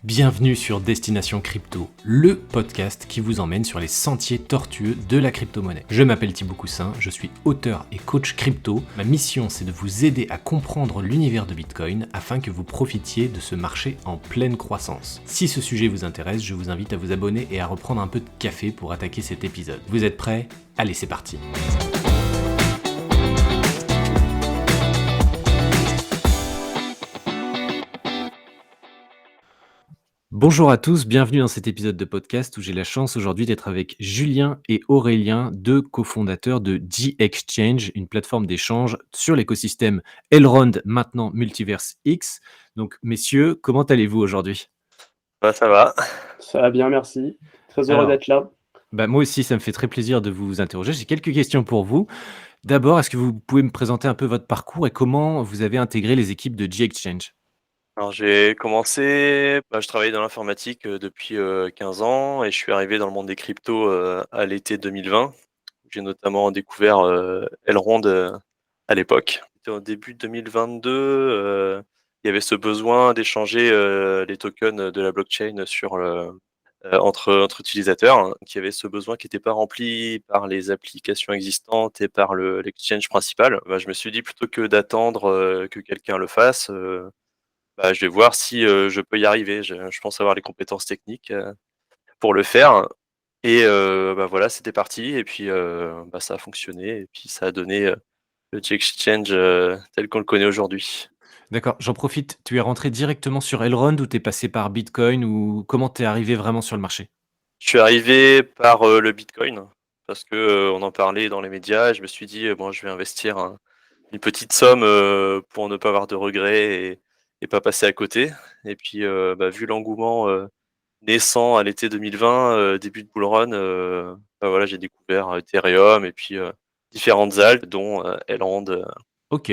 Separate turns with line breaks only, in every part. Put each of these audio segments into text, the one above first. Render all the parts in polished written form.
Bienvenue sur Destination Crypto, le podcast qui vous emmène sur les sentiers tortueux de la crypto-monnaie. Je m'appelle Thibaut Coussin, je suis auteur et coach crypto. Ma mission, c'est de vous aider à comprendre l'univers de Bitcoin afin que vous profitiez de ce marché en pleine croissance. Si ce sujet vous intéresse, je vous invite à vous abonner et à reprendre un peu de café pour attaquer cet épisode. Vous êtes prêts ? Allez, c'est parti. Bonjour à tous, bienvenue dans cet épisode de podcast où j'ai la chance aujourd'hui d'être avec Julien et Aurélien, deux cofondateurs de G-Exchange, une plateforme d'échange sur l'écosystème Elrond, maintenant Multiverse X. Donc messieurs, comment allez-vous aujourd'hui ?
Ça va.
Ça va bien, merci. Très heureux
Alors,
d'être là.
moi aussi, ça me fait très plaisir de vous interroger. J'ai quelques questions pour vous. D'abord, est-ce que vous pouvez me présenter un peu votre parcours et comment vous avez intégré les équipes de G-Exchange ?
Alors j'ai commencé, je travaillais dans l'informatique depuis 15 ans et je suis arrivé dans le monde des cryptos à l'été 2020. J'ai notamment découvert Elrond à l'époque. C'était au début 2022, il y avait ce besoin d'échanger les tokens de la blockchain entre utilisateurs, hein, qu'il y avait ce besoin qui n'était pas rempli par les applications existantes et par l'exchange principal. Je me suis dit plutôt que d'attendre que quelqu'un le fasse, je vais voir si je peux y arriver. Je pense avoir les compétences techniques pour le faire. Et voilà, c'était parti. Et puis ça a fonctionné. Et puis ça a donné le G-Exchange tel qu'on le connaît aujourd'hui.
D'accord, j'en profite, tu es rentré directement sur Elrond ou t'es passé par Bitcoin ou comment t'es arrivé vraiment sur le marché ?
Je suis arrivé par le Bitcoin parce que on en parlait dans les médias. Et je me suis dit, bon, je vais investir une petite somme pour ne pas avoir de regrets et pas passer à côté. Et puis, vu l'engouement naissant à l'été 2020, début de bull run, voilà, j'ai découvert Ethereum et puis différentes alts, dont Elrond.
Ok,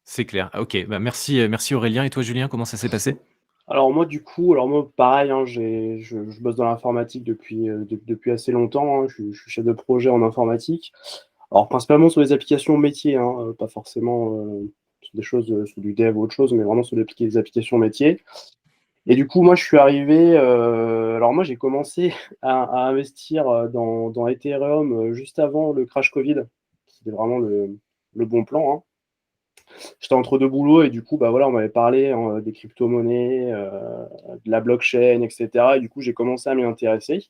c'est clair. Ok, merci Aurélien. Et toi Julien, comment ça s'est passé ?
Alors moi, pareil, hein, je bosse dans l'informatique depuis assez longtemps, hein. Je suis chef de projet en informatique. Alors principalement sur les applications métiers, hein, pas forcément sur des choses, sur du dev ou autre chose, mais vraiment sur les applications métiers. Et du coup, moi, je suis arrivé. Alors moi, j'ai commencé à investir dans Ethereum juste avant le crash Covid. C'était vraiment le bon plan, hein. J'étais entre deux boulots et du coup, on m'avait parlé des crypto-monnaies, de la blockchain, etc. Et du coup, j'ai commencé à m'y intéresser.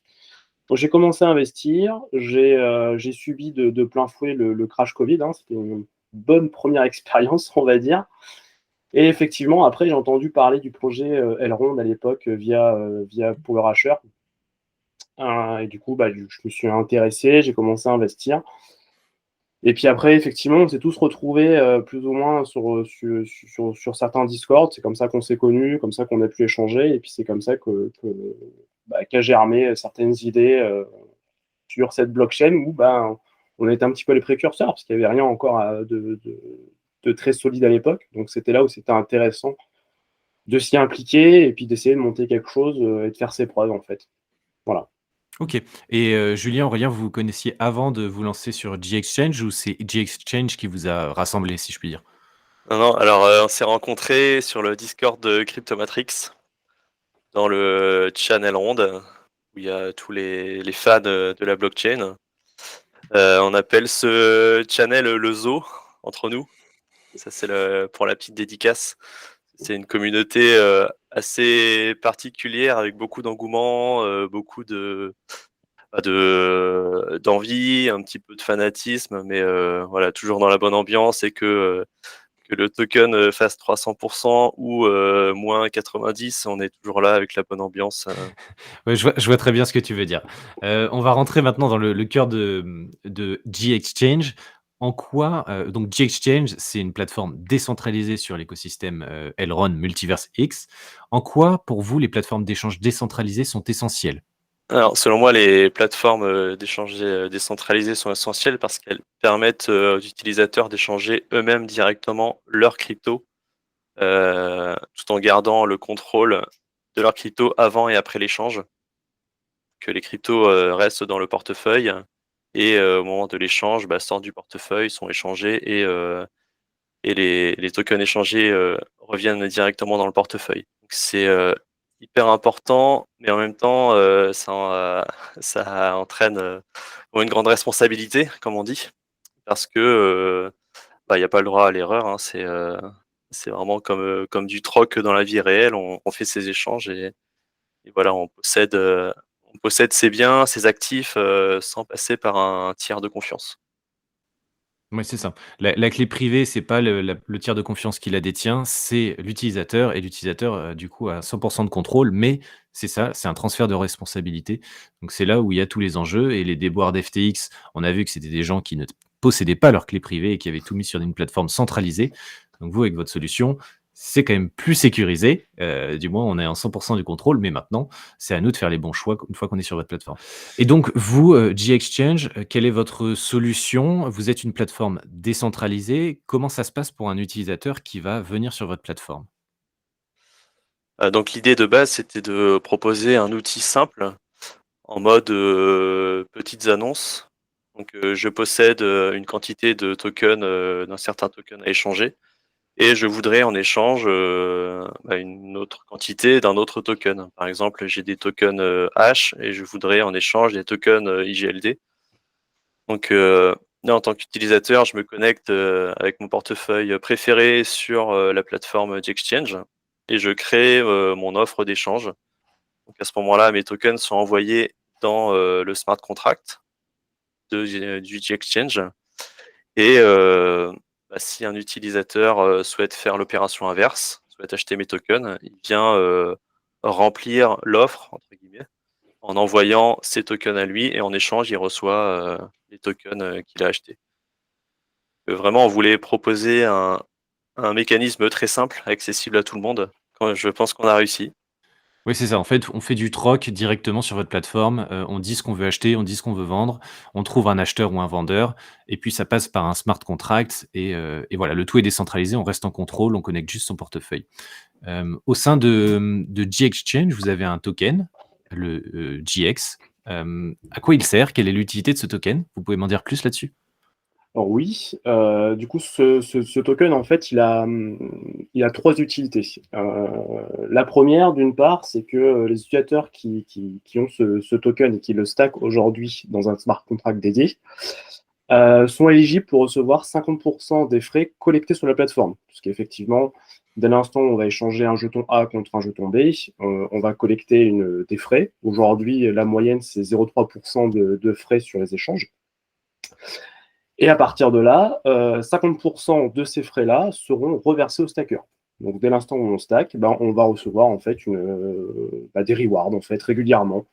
Donc, j'ai commencé à investir. J'ai subi de plein fouet le crash Covid, hein. C'était une bonne première expérience, on va dire. Et effectivement, après, j'ai entendu parler du projet Elrond à l'époque via PowerAsher. Et du coup, je me suis intéressé, j'ai commencé à investir. Et puis après, effectivement, on s'est tous retrouvés plus ou moins sur certains Discord. C'est comme ça qu'on s'est connus, comme ça qu'on a pu échanger. Et puis c'est comme ça qu'a germé certaines idées sur cette blockchain où on était un petit peu les précurseurs, parce qu'il n'y avait rien encore de très solide à l'époque. Donc c'était là où c'était intéressant de s'y impliquer et puis d'essayer de monter quelque chose et de faire ses preuves, en fait. Voilà.
Ok. Et Julien, Aurélien, vous vous connaissiez avant de vous lancer sur G-Exchange ou c'est G-Exchange qui vous a rassemblé, si je puis dire ?
Non, non, alors on s'est rencontrés sur le Discord de Cryptomatrix, dans le channel Ronde, où il y a tous les fans de la blockchain. On appelle ce channel le zoo entre nous. Ça, c'est pour la petite dédicace. C'est une communauté assez particulière avec beaucoup d'engouement, beaucoup d'envie, un petit peu de fanatisme, mais voilà, toujours dans la bonne ambiance et que le token fasse 300% ou moins 90, on est toujours là avec la bonne ambiance.
Ouais, je vois très bien ce que tu veux dire. On va rentrer maintenant dans le cœur de G-Exchange. En quoi, donc G-Exchange, c'est une plateforme décentralisée sur l'écosystème Elrond Multiverse X. En quoi, pour vous, les plateformes d'échange décentralisées sont essentielles ?
Alors, selon moi, les plateformes d'échange décentralisées sont essentielles parce qu'elles permettent aux utilisateurs d'échanger eux-mêmes directement leurs cryptos, tout en gardant le contrôle de leurs cryptos avant et après l'échange. Que les cryptos restent dans le portefeuille et au moment de l'échange, sortent du portefeuille, sont échangés et les tokens échangés reviennent directement dans le portefeuille. Donc c'est hyper important, mais en même temps, ça entraîne, une grande responsabilité, comme on dit, parce que, il y a pas le droit à l'erreur, hein. C'est vraiment comme du troc dans la vie réelle. On fait ses échanges et voilà, on possède ses biens, ses actifs, sans passer par un tiers de confiance.
Ouais, c'est ça. La clé privée, c'est pas le tiers de confiance qui la détient, c'est l'utilisateur et l'utilisateur, du coup, a 100 de contrôle, mais c'est ça, c'est un transfert de responsabilité. Donc c'est là où il y a tous les enjeux et les déboires d'FTX, on a vu que c'était des gens qui ne possédaient pas leur clé privée et qui avaient tout mis sur une plateforme centralisée. Donc vous, avec votre solution, c'est quand même plus sécurisé, du moins on est en 100 du contrôle, mais maintenant, c'est à nous de faire les bons choix une fois qu'on est sur votre plateforme. Et donc vous, G-Exchange, quelle est votre solution? Vous êtes une plateforme décentralisée. Comment ça se passe pour un utilisateur qui va venir sur votre plateforme?
Donc l'idée de base, c'était de proposer un outil simple en mode, petites annonces. Donc, je possède, une quantité de tokens, d'un certain token à échanger et je voudrais en échange, une autre quantité d'un autre token. Par exemple, j'ai des tokens, H et je voudrais en échange des tokens, IGLD. Donc, là, en tant qu'utilisateur, je me connecte, avec mon portefeuille préféré sur, la plateforme d'exchange et je crée, mon offre d'échange. Donc à ce moment-là, mes tokens sont envoyés dans, le smart contract du G-Exchange et si un utilisateur, souhaite faire l'opération inverse, souhaite acheter mes tokens, il vient, «remplir l'offre» entre guillemets, en envoyant ses tokens à lui et en échange, il reçoit, les tokens, qu'il a achetés. Vraiment, on voulait proposer un mécanisme très simple, accessible à tout le monde. Je pense qu'on a réussi.
Oui, c'est ça. En fait, on fait du troc directement sur votre plateforme. On dit ce qu'on veut acheter, on dit ce qu'on veut vendre, on trouve un acheteur ou un vendeur et puis ça passe par un smart contract et voilà, le tout est décentralisé, on reste en contrôle, on connecte juste son portefeuille. Au sein de G-Exchange, vous avez un token, le, GX. À quoi il sert? Quelle est l'utilité de ce token? Vous pouvez m'en dire plus là-dessus?
Alors oui, du coup, ce token, en fait, il a 3 utilités. La première, d'une part, c'est que les utilisateurs qui ont ce token et qui le stack aujourd'hui dans un smart contract dédié sont éligibles pour recevoir 50% des frais collectés sur la plateforme. Parce qu'effectivement, dès l'instant où on va échanger un jeton A contre un jeton B, on va collecter des frais. Aujourd'hui, la moyenne, c'est 0,3% de frais sur les échanges. Et à partir de là, 50% de ces frais-là seront reversés au stacker. Donc dès l'instant où on stack, on va recevoir en fait des rewards en fait régulièrement,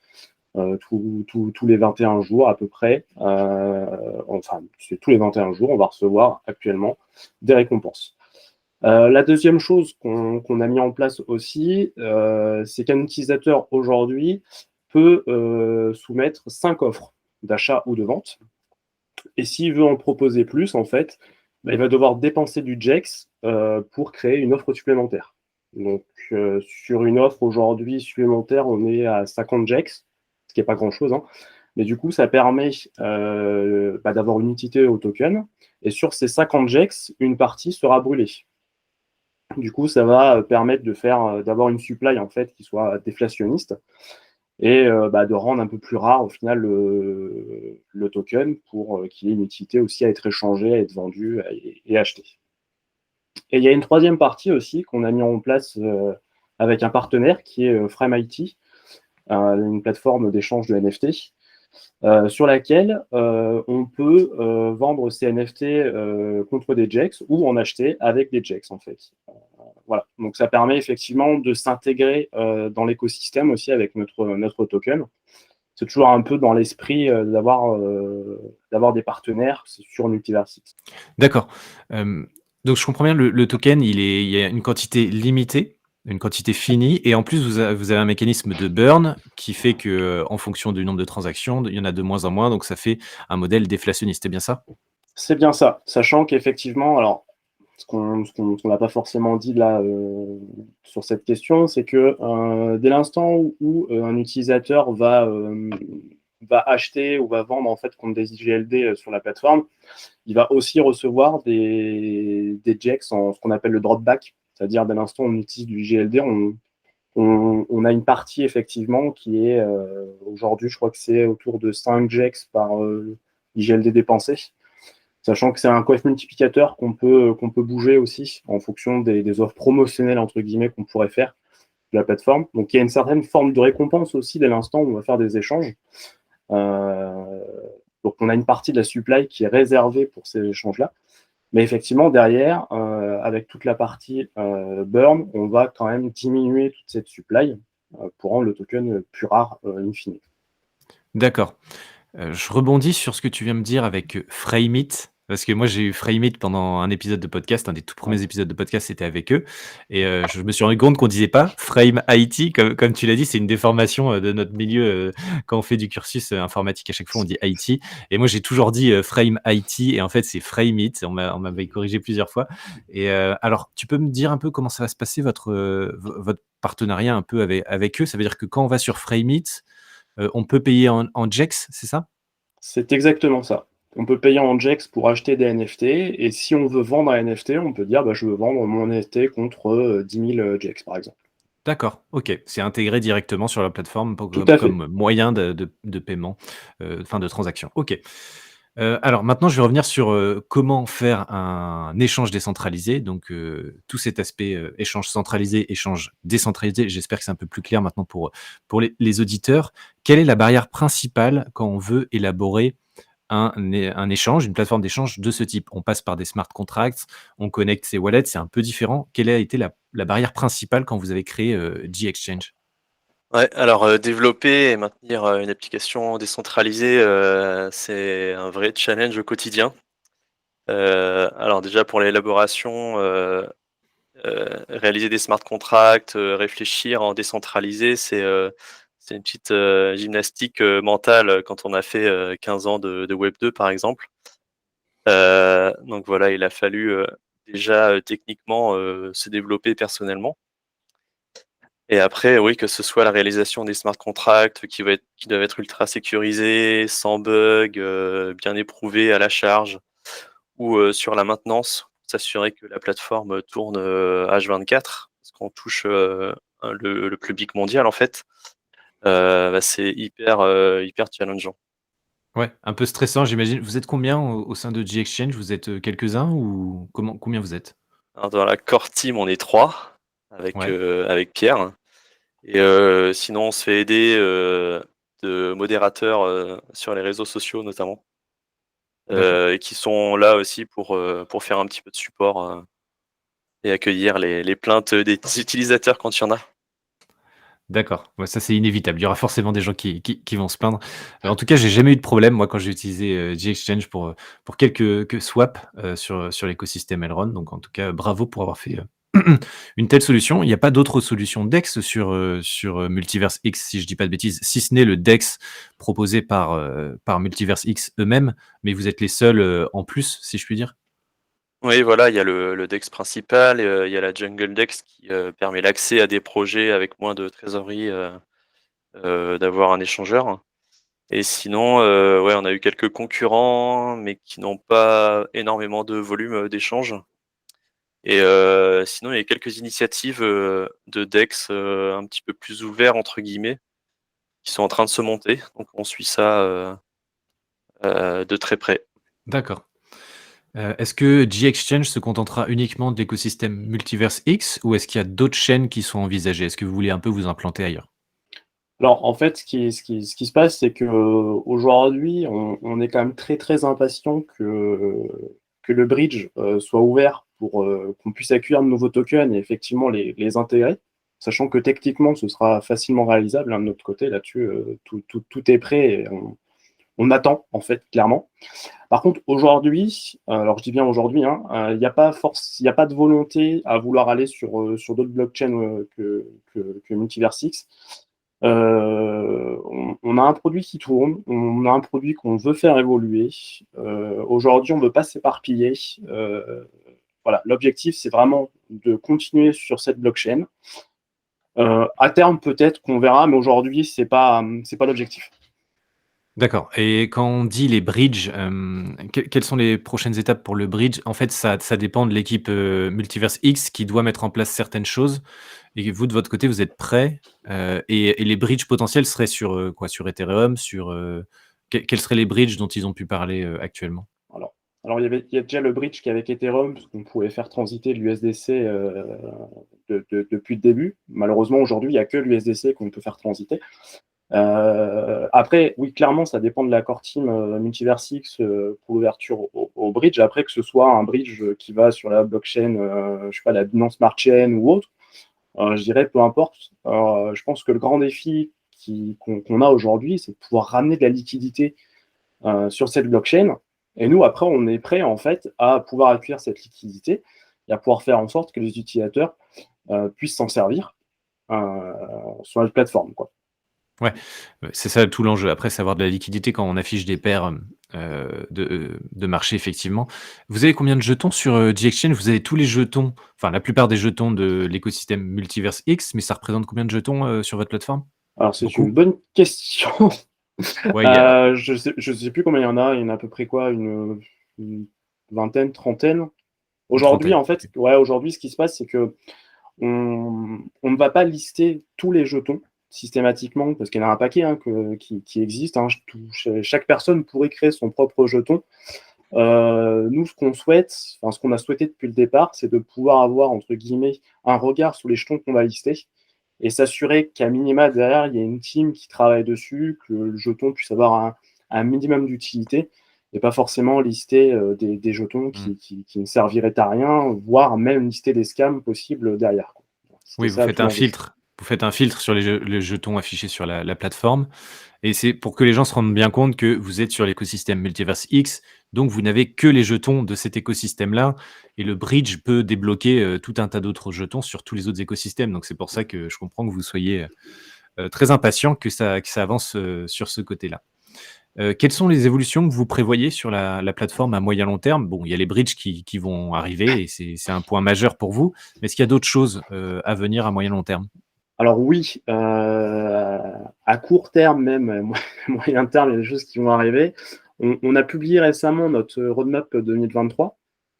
tous les 21 jours à peu près. Enfin, c'est tous les 21 jours, on va recevoir actuellement des récompenses. La deuxième chose qu'on a mis en place aussi, c'est qu'un utilisateur aujourd'hui peut soumettre 5 offres d'achat ou de vente. Et s'il veut en proposer plus, en fait, il va devoir dépenser du JEX pour créer une offre supplémentaire. Donc, sur une offre aujourd'hui supplémentaire, on est à 50 JEX, ce qui n'est pas grand-chose, hein. Mais du coup, ça permet d'avoir une utilité au token. Et sur ces 50 JEX, une partie sera brûlée. Du coup, ça va permettre d'avoir une supply en fait qui soit déflationniste et de rendre un peu plus rare au final le token pour qu'il ait une utilité aussi à être échangé, à être vendu et acheté. Et il y a une troisième partie aussi qu'on a mis en place avec un partenaire qui est FrameIT, une plateforme d'échange de NFT, sur laquelle on peut vendre ces NFT contre des JEX ou en acheter avec des JEX en fait. Voilà. Donc ça permet effectivement de s'intégrer dans l'écosystème aussi avec notre token. C'est toujours un peu dans l'esprit d'avoir des partenaires sur Multiversity.
D'accord. Donc je comprends bien, le token, il y a une quantité limitée, une quantité finie et en plus vous avez un mécanisme de burn qui fait que, en fonction du nombre de transactions, il y en a de moins en moins, donc ça fait un modèle déflationniste, c'est bien ça?
C'est bien ça, sachant qu'effectivement, alors ce qu'on n'a pas forcément dit là sur cette question, c'est que dès l'instant où un utilisateur va acheter ou va vendre en fait contre des IGLD sur la plateforme, il va aussi recevoir des JEX en ce qu'on appelle le dropback, c'est-à-dire dès l'instant où on utilise du IGLD, On a une partie effectivement qui est aujourd'hui, je crois que c'est autour de 5 GEX par IGLD dépensé, sachant que c'est un coef multiplicateur qu'on peut bouger aussi en fonction des offres promotionnelles entre guillemets qu'on pourrait faire de la plateforme. Donc il y a une certaine forme de récompense aussi dès l'instant où on va faire des échanges. Donc on a une partie de la supply qui est réservée pour ces échanges-là. Mais effectivement, derrière, avec toute la partie burn, on va quand même diminuer toute cette supply pour rendre le token plus rare in fine.
D'accord. Je rebondis sur ce que tu viens me dire avec, Frameit, parce que moi j'ai eu Frameit pendant un épisode de podcast, un des tout premiers épisodes de podcast, c'était avec eux et je me suis rendu compte qu'on disait pas Frame IT comme tu l'as dit, c'est une déformation, de notre milieu, quand on fait du cursus, informatique, à chaque fois on dit IT et moi j'ai toujours dit, Frame IT et en fait c'est Frameit, on m'avait corrigé plusieurs fois et alors tu peux me dire un peu comment ça va se passer votre partenariat un peu avec eux? Ça veut dire que quand on va sur Frameit, on peut payer en JEX, c'est ça?
C'est exactement ça. On peut payer en JEX pour acheter des NFT, et si on veut vendre un NFT, on peut dire je veux vendre mon NFT contre 10 000 JEX, par exemple.
D'accord, OK. C'est intégré directement sur la plateforme
Tout à fait.
comme moyen de paiement, enfin de transaction. OK. Alors maintenant, je vais revenir sur, comment faire un échange décentralisé. Donc, tout cet aspect, échange centralisé, échange décentralisé. J'espère que c'est un peu plus clair maintenant pour les auditeurs. Quelle est la barrière principale quand on veut élaborer un échange, une plateforme d'échange de ce type? On passe par des smart contracts, on connecte ses wallets, c'est un peu différent. Quelle a été la barrière principale quand vous avez créé, G-Exchange?
Ouais, alors, développer et maintenir, une application décentralisée, c'est un vrai challenge au quotidien. Alors déjà pour l'élaboration, réaliser des smart contracts, réfléchir en décentralisé, c'est une petite, gymnastique, mentale, quand on a fait, 15 ans de Web 2 par exemple. Donc voilà, il a fallu, déjà, techniquement, se développer personnellement et après oui, que ce soit la réalisation des smart contracts qui doivent être ultra sécurisés, sans bug, bien éprouvés à la charge ou, sur la maintenance, s'assurer que la plateforme tourne, H24 parce qu'on touche, le public mondial en fait. C'est hyper challengeant.
Ouais, un peu stressant, j'imagine. Vous êtes combien au sein de G-Exchange? Vous êtes, quelques-uns ou combien vous êtes?
Alors dans la core team, on est 3
Ouais,
avec Pierre et sinon on se fait aider, de modérateurs, sur les réseaux sociaux notamment,
d'accord.
et qui sont là aussi pour faire un petit peu de support, et accueillir les plaintes des utilisateurs quand il y en a.
D'accord, ouais, ça c'est inévitable. Il y aura forcément des gens qui vont se plaindre. En tout cas, j'ai jamais eu de problème, moi, quand j'ai utilisé, G-Exchange pour quelques que swaps, sur l'écosystème Elrond. Donc en tout cas, bravo pour avoir fait, une telle solution. Il n'y a pas d'autres solutions DEX sur, Multiverse X, si je dis pas de bêtises, si ce n'est le DEX proposé par Multiverse X eux-mêmes, mais vous êtes les seuls, en plus, si je puis dire?
Oui, voilà, il y a le DEX principal, il y a la Jungle DEX qui, permet l'accès à des projets avec moins de trésorerie, d'avoir un échangeur et sinon, ouais, on a eu quelques concurrents, mais qui n'ont pas énormément de volume, d'échange et sinon il y a quelques initiatives, de DEX, un petit peu «plus ouverts» entre guillemets, qui sont en train de se monter, donc on suit ça, de très près.
D'accord. Est-ce que G-Exchange se contentera uniquement de l'écosystème Multiverse X ou est-ce qu'il y a d'autres chaînes qui sont envisagées? Est-ce que vous voulez un peu vous implanter ailleurs?
Alors, en fait, ce qui se passe, c'est que aujourd'hui, on est quand même très, très impatient que le bridge soit ouvert pour qu'on puisse accueillir de nouveaux tokens et effectivement les intégrer, sachant que techniquement, ce sera facilement réalisable, hein, de notre côté. Là-dessus, tout est prêt et on attend, en fait, clairement. Par contre, aujourd'hui, alors je dis bien aujourd'hui, hein, il n'y a pas il y a pas de volonté à vouloir aller sur d'autres blockchains que Multiversix. On a un produit qui tourne, on a un produit qu'on veut faire évoluer. Aujourd'hui, on ne veut pas s'éparpiller. Voilà, l'objectif, c'est vraiment de continuer sur cette blockchain. À terme, peut-être qu'on verra, mais aujourd'hui, c'est pas l'objectif.
D'accord, et quand on dit les bridges, quelles sont les prochaines étapes pour le bridge? En fait, ça dépend de l'équipe, Multiverse X qui doit mettre en place certaines choses et vous, de votre côté, vous êtes prêts, et les bridges potentiels seraient sur, quoi? Sur Ethereum, sur, quels seraient les bridges dont ils ont pu parler, actuellement?
Alors il y a déjà le bridge qui est avec Ethereum, parce qu'on pouvait faire transiter de l'USDC, depuis le début. Malheureusement, aujourd'hui, il y a que l'USDC qu'on peut faire transiter. Après, oui, clairement, ça dépend de l'accord team, Multiverse X, pour l'ouverture au bridge. Après, que ce soit un bridge qui va sur la blockchain, je sais pas, la Binance Smart Chain ou autre, je dirais peu importe. Je pense que le grand défi qu'on a aujourd'hui, c'est de pouvoir ramener de la liquidité sur cette blockchain. Et nous, après, on est prêt en fait à pouvoir accueillir cette liquidité et à pouvoir faire en sorte que les utilisateurs puissent s'en servir sur notre plateforme, quoi.
Ouais, c'est ça tout l'enjeu. Après, c'est avoir de la liquidité quand on affiche des paires, de marché effectivement. Vous avez combien de jetons sur, GXChange? Vous avez tous les jetons, enfin la plupart des jetons de l'écosystème Multiverse X, mais ça représente combien de jetons, sur votre plateforme?
Alors, c'est une
Beaucoup?
bonne question.
Ouais, il y a
Je sais plus combien il y en a. Il y en a à peu près quoi, une vingtaine, trentaine.
une
Aujourd'hui,
trentaine,
en fait,
OK.
ouais, aujourd'hui, ce qui se passe, c'est que on ne va pas lister tous les jetons systématiquement, parce qu'il y en a un paquet hein, qui existe. Hein. Chaque personne pourrait créer son propre jeton. Nous, ce qu'on souhaite, enfin, ce qu'on a souhaité depuis le départ, c'est de pouvoir avoir, entre guillemets, un regard sur les jetons qu'on va lister et s'assurer qu'à minima, derrière, il y a une team qui travaille dessus, que le jeton puisse avoir un minimum d'utilité et pas forcément lister des jetons
Mmh.
qui ne serviraient à rien, voire même lister des scams possibles derrière, quoi. C'était
Oui, vous
ça
faites
tout
un
l'enjeu.
filtre. Vous faites un filtre sur les jetons affichés sur la plateforme. Et c'est pour que les gens se rendent bien compte que vous êtes sur l'écosystème Multiverse X, donc vous n'avez que les jetons de cet écosystème-là et le bridge peut débloquer, tout un tas d'autres jetons sur tous les autres écosystèmes. Donc c'est pour ça que je comprends que vous soyez, très impatient que ça avance, sur ce côté-là. Quelles sont les évolutions que vous prévoyez sur la plateforme à moyen long terme? Bon, il y a les bridges qui vont arriver et c'est un point majeur pour vous, mais est-ce qu'il y a d'autres choses, à venir à moyen long terme?
Alors oui, à court terme même, moyen terme, il y a des choses qui vont arriver. On a publié récemment notre roadmap 2023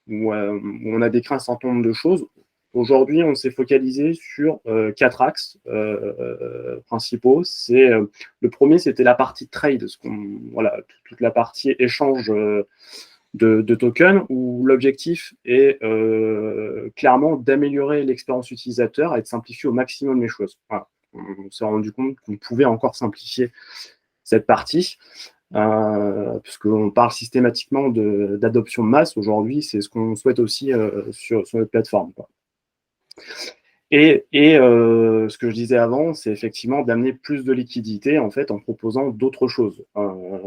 où on a décrit un certain nombre de choses. Aujourd'hui, on s'est focalisé sur 4 axes principaux. Le premier, c'était la partie trade, voilà, toute la partie échange de tokens, où l'objectif est clairement d'améliorer l'expérience utilisateur et de simplifier au maximum les choses. Voilà. On s'est rendu compte qu'on pouvait encore simplifier cette partie, puisqu'on parle systématiquement d'adoption de masse aujourd'hui, c'est ce qu'on souhaite aussi sur notre plateforme, quoi. Ce que je disais avant, c'est effectivement d'amener plus de liquidité en fait en proposant d'autres choses.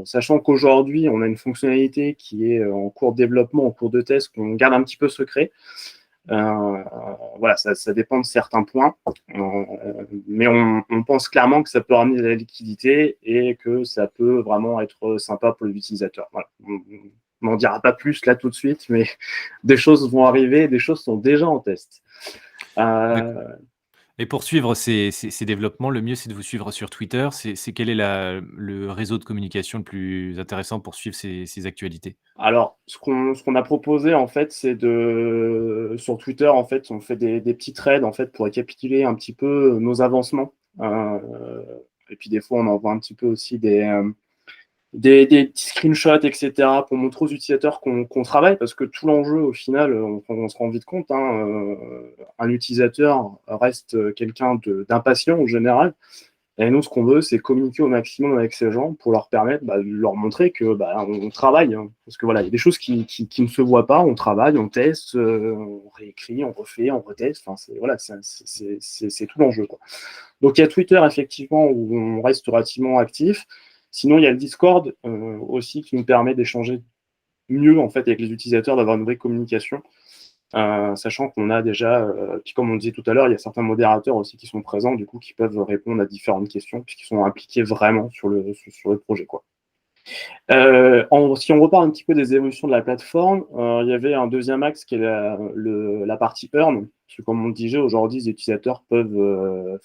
Sachant qu'aujourd'hui, on a une fonctionnalité qui est en cours de développement, en cours de test, qu'on garde un petit peu secret. Voilà, ça dépend de certains points, mais on pense clairement que ça peut ramener de la liquidité et que ça peut vraiment être sympa pour les utilisateurs. Voilà. On n'en dira pas plus là tout de suite, mais des choses vont arriver, des choses sont déjà en test.
D'accord.
Euh,
Et pour suivre ces développements, le mieux, c'est de vous suivre sur Twitter. C'est quel est le réseau de communication le plus intéressant pour suivre ces actualités?
Alors, ce qu'on a proposé, en fait, c'est sur Twitter, en fait, on fait des petits threads, en fait, pour récapituler un petit peu nos avancements. Euh, et puis, des fois, on envoie un petit peu aussi des petits screenshots, etc., pour montrer aux utilisateurs qu'on travaille, parce que tout l'enjeu, au final, on se rend vite compte, hein, un utilisateur reste quelqu'un d'impatient, en général. Et nous, ce qu'on veut, c'est communiquer au maximum avec ces gens pour leur permettre de leur montrer que on travaille. Hein. Parce que voilà, il y a des choses qui ne se voient pas, on travaille, on teste, on réécrit, on refait, on reteste. Enfin, voilà, c'est tout l'enjeu, quoi. Donc il y a Twitter, effectivement, où on reste relativement actif. Sinon, il y a le Discord aussi qui nous permet d'échanger mieux en fait, avec les utilisateurs, d'avoir une vraie communication. Sachant qu'on a déjà, puis comme on disait tout à l'heure, il y a certains modérateurs aussi qui sont présents, du coup, qui peuvent répondre à différentes questions, puisqu'ils sont impliqués vraiment sur le projet, quoi. Si on repart un petit peu des évolutions de la plateforme, il y avait un deuxième axe qui est la partie earn, parce que comme on le disait, aujourd'hui, les utilisateurs peuvent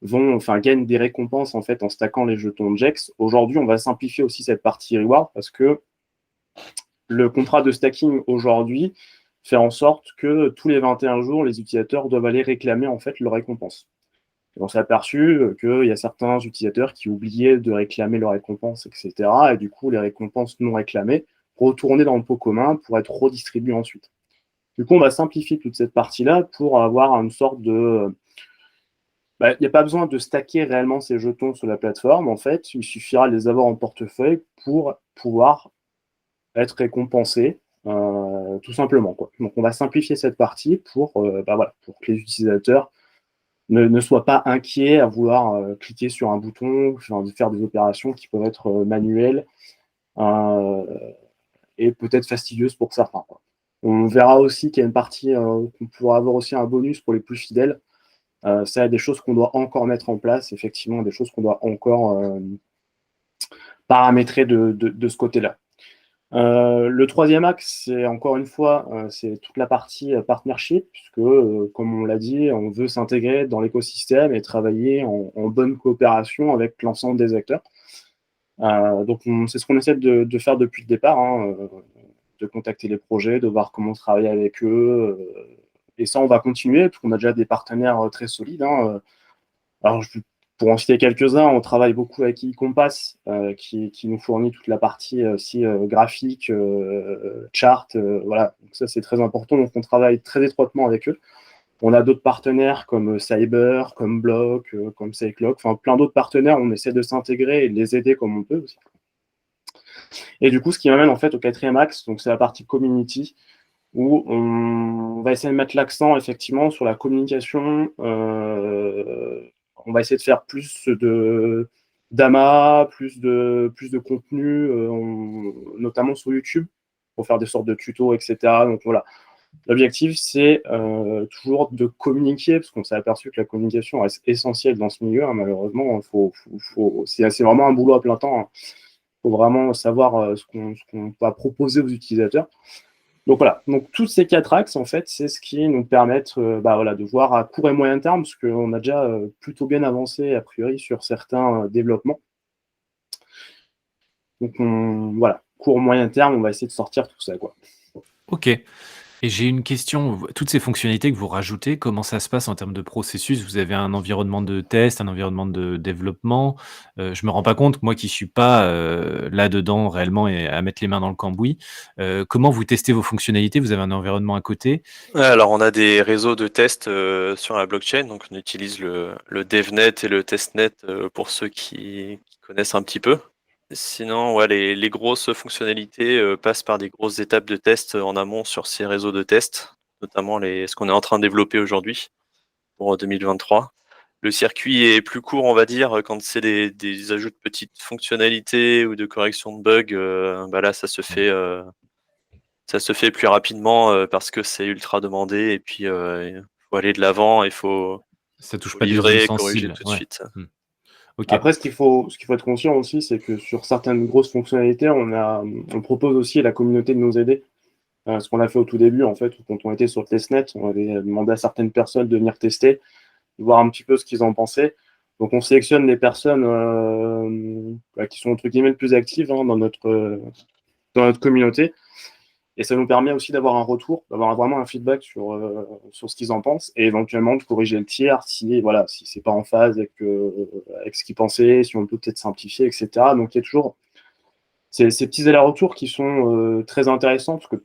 gagnent des récompenses en fait en stackant les jetons Jex. Aujourd'hui, on va simplifier aussi cette partie reward parce que le contrat de stacking aujourd'hui fait en sorte que tous les 21 jours, les utilisateurs doivent aller réclamer en fait leur récompense. Et on s'est aperçu qu'il y a certains utilisateurs qui oubliaient de réclamer leurs récompenses, etc. Et du coup, les récompenses non réclamées retournaient dans le pot commun pour être redistribuées ensuite. Du coup, on va simplifier toute cette partie-là pour avoir une sorte de... Il n'y a pas besoin de stacker réellement ces jetons sur la plateforme. En fait, il suffira de les avoir en portefeuille pour pouvoir être récompensé, tout simplement, quoi. Donc, on va simplifier cette partie pour que les utilisateurs ne soient pas inquiets à vouloir cliquer sur un bouton, faire des opérations qui peuvent être manuelles et peut-être fastidieuses pour certains, quoi. On verra aussi qu'il y a une partie qu'on pourra avoir aussi un bonus pour les plus fidèles. Ça, des choses qu'on doit encore mettre en place, effectivement, des choses qu'on doit encore paramétrer de ce côté-là. Le troisième axe, c'est encore une fois, c'est toute la partie partnership, puisque, comme on l'a dit, on veut s'intégrer dans l'écosystème et travailler en bonne coopération avec l'ensemble des acteurs. Donc, c'est ce qu'on essaie de faire depuis le départ, hein, de contacter les projets, de voir comment travailler avec eux. Et ça, on va continuer, parce qu'on a déjà des partenaires très solides, hein. Alors, pour en citer quelques-uns, on travaille beaucoup avec eCompass, qui nous fournit toute la partie aussi graphique, chart, voilà. Donc ça, c'est très important. Donc, on travaille très étroitement avec eux. On a d'autres partenaires comme Cyber, comme Block, comme Cyclock, enfin plein d'autres partenaires. On essaie de s'intégrer et de les aider comme on peut aussi. Et du coup, ce qui m'amène en fait au quatrième axe, donc c'est la partie community, où on va essayer de mettre l'accent effectivement sur la communication. On va essayer de faire plus d'amas, plus de contenu, notamment sur YouTube, pour faire des sortes de tutos, etc. Donc voilà. L'objectif, c'est toujours de communiquer, parce qu'on s'est aperçu que la communication reste essentielle dans ce milieu, hein, malheureusement. C'est vraiment un boulot à plein temps, hein. Il faut vraiment savoir ce qu'on va proposer aux utilisateurs. Donc voilà, donc tous ces quatre axes, en fait, c'est ce qui nous permettent de voir à court et moyen terme, parce qu'on a déjà plutôt bien avancé, a priori, sur certains développements. Donc voilà, court, moyen terme, on va essayer de sortir tout ça, quoi.
Ok. Et j'ai une question, toutes ces fonctionnalités que vous rajoutez, comment ça se passe en termes de processus? Vous avez un environnement de test, un environnement de développement? Je me rends pas compte, moi qui suis pas, là-dedans réellement et à mettre les mains dans le cambouis. Comment vous testez vos fonctionnalités? Vous avez un environnement à côté?
Ouais, alors on a des réseaux de tests sur la blockchain, donc on utilise le DevNet et le TestNet pour ceux qui connaissent un petit peu. Sinon, ouais, les grosses fonctionnalités passent par des grosses étapes de test en amont sur ces réseaux de test, notamment ce qu'on est en train de développer aujourd'hui pour 2023. Le circuit est plus court, on va dire, quand c'est des ajouts de petites fonctionnalités ou de correction de bugs. Là, ça se fait plus rapidement parce que c'est ultra demandé et puis il faut aller de l'avant, il faut
Ça touche
faut
pas des zones
livrer, corriger
sensibles?
tout de
Ouais.
suite.
Mmh. OK.
Après, ce qu'il faut être conscient aussi, c'est que sur certaines grosses fonctionnalités, on propose aussi à la communauté de nous aider. Ce qu'on a fait au tout début, en fait, quand on était sur le testnet, on avait demandé à certaines personnes de venir tester, de voir un petit peu ce qu'ils en pensaient. Donc, on sélectionne les personnes qui sont entre guillemets les plus actives, hein, dans notre communauté. Et ça nous permet aussi d'avoir un retour, d'avoir vraiment un feedback sur ce qu'ils en pensent et éventuellement de corriger le tir si c'est pas en phase avec ce qu'ils pensaient, si on peut peut-être simplifier, etc. Donc il y a toujours ces petits allers-retours qui sont très intéressants parce que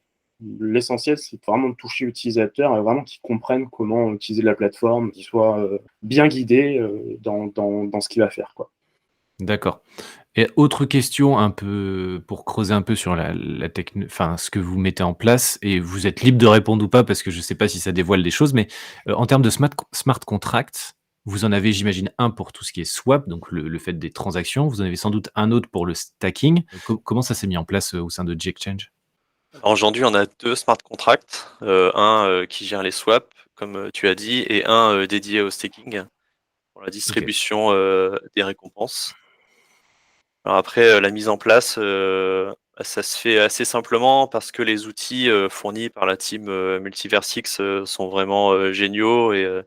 l'essentiel, c'est vraiment de toucher l'utilisateur et vraiment qu'ils comprennent comment utiliser la plateforme, qu'ils soient bien guidés dans ce qu'il va faire, quoi.
D'accord. Et autre question un peu pour creuser un peu sur la techno enfin, ce que vous mettez en place et vous êtes libre de répondre ou pas parce que je sais pas si ça dévoile des choses, mais, en termes de smart contracts, vous en avez, j'imagine, un pour tout ce qui est swap, donc le fait des transactions. Vous en avez sans doute un autre pour le stacking. Comment ça s'est mis en place, au sein de Gexchange?
Alors aujourd'hui, on a 2 smart contracts, un qui gère les swaps, comme tu as dit, et un dédié au staking pour la
OK.
distribution des récompenses. Alors après, la mise en place, ça se fait assez simplement parce que les outils fournis par la team Multiversix sont vraiment géniaux et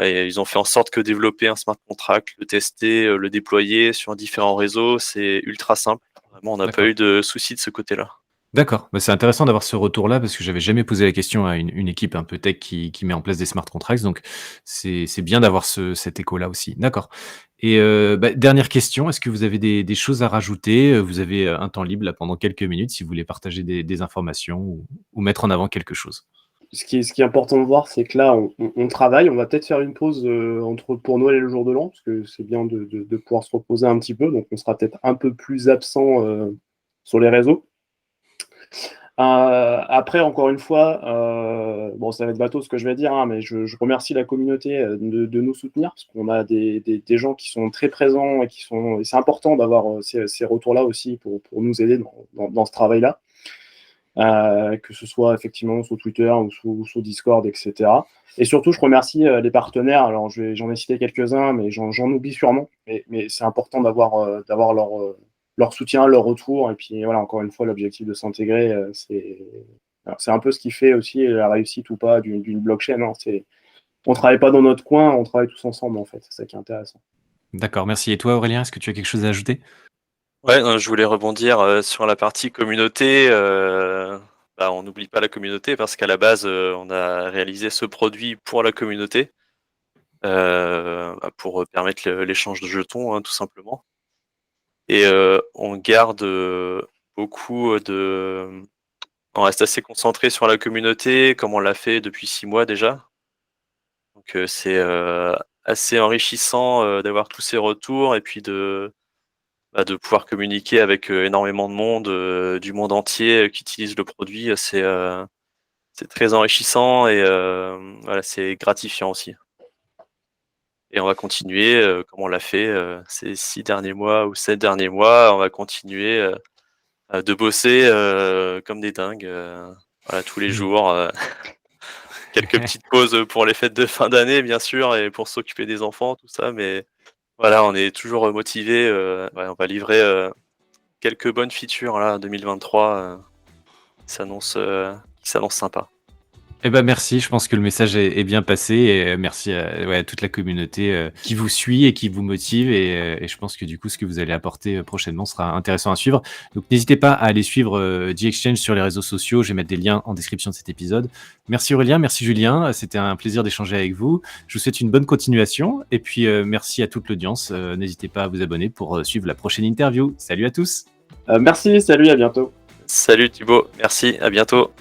et ils ont fait en sorte que développer un smart contract, le tester, le déployer sur différents réseaux, c'est ultra simple. Vraiment, on n'a pas
D'accord.
eu de soucis de ce côté-là.
D'accord, c'est intéressant d'avoir ce retour-là parce que j'avais jamais posé la question à une équipe un peu tech qui met en place des smart contracts, donc c'est bien d'avoir cet écho-là aussi. D'accord et dernière question, est-ce que vous avez des choses à rajouter? Vous avez, un temps libre là pendant quelques minutes si vous voulez partager des informations ou mettre en avant quelque chose.
Ce qui est important de voir, c'est que là, on travaille. On va peut-être faire une pause pour Noël et le jour de l'an, parce que c'est bien de pouvoir se reposer un petit peu. Donc, on sera peut-être un peu plus absent sur les réseaux. Après, encore une fois, bon, ça va être bateau ce que je vais dire, hein, mais je remercie la communauté de nous soutenir, parce qu'on a des gens qui sont très présents et c'est important d'avoir ces retours-là aussi pour nous aider dans ce travail-là. Que ce soit effectivement sur Twitter ou sur Discord, etc. Et surtout, je remercie les partenaires. Alors, j'en ai cité quelques-uns, mais j'en oublie sûrement. Mais c'est important d'avoir leur soutien, leur retour. Et puis, voilà, encore une fois, l'objectif de s'intégrer, c'est un peu ce qui fait aussi la réussite ou pas d'une blockchain. Hein. On ne travaille pas dans notre coin, on travaille tous ensemble, en fait. C'est ça qui est intéressant.
D'accord, merci et toi Aurélien, est-ce que tu as quelque chose à ajouter?
Ouais, je voulais rebondir, sur la partie communauté, on n'oublie pas la communauté parce qu'à la base, on a réalisé ce produit pour la communauté, pour permettre l'échange de jetons, hein, tout simplement et on garde, beaucoup, on reste assez concentré sur la communauté comme on l'a fait depuis 6 mois déjà. Donc c'est, assez enrichissant, d'avoir tous ces retours et puis de pouvoir communiquer avec, énormément de monde, du monde entier, qui utilise le produit, c'est très enrichissant et voilà, c'est gratifiant aussi. Et on va continuer, comme on l'a fait, ces 6 derniers mois ou 7 derniers mois, on va continuer, de bosser, comme des dingues, voilà, tous les jours, quelques petites pauses, pour les fêtes de fin d'année bien sûr et pour s'occuper des enfants, tout ça, mais voilà, on est toujours, motivés, ouais, on va livrer, quelques bonnes features là, 2023, qui s'annonce sympa.
Eh ben merci, je pense que le message est bien passé et merci à ouais, à toute la communauté, qui vous suit et qui vous motive et je pense que du coup, ce que vous allez apporter, prochainement sera intéressant à suivre. Donc n'hésitez pas à aller suivre, The-Exchange sur les réseaux sociaux. Je vais mettre des liens en description de cet épisode. Merci Aurélien, merci Julien, c'était un plaisir d'échanger avec vous. Je vous souhaite une bonne continuation et puis, merci à toute l'audience. N'hésitez pas à vous abonner pour, suivre la prochaine interview. Salut à tous!
Merci, salut, à bientôt.
Salut Thibaut, merci, à bientôt.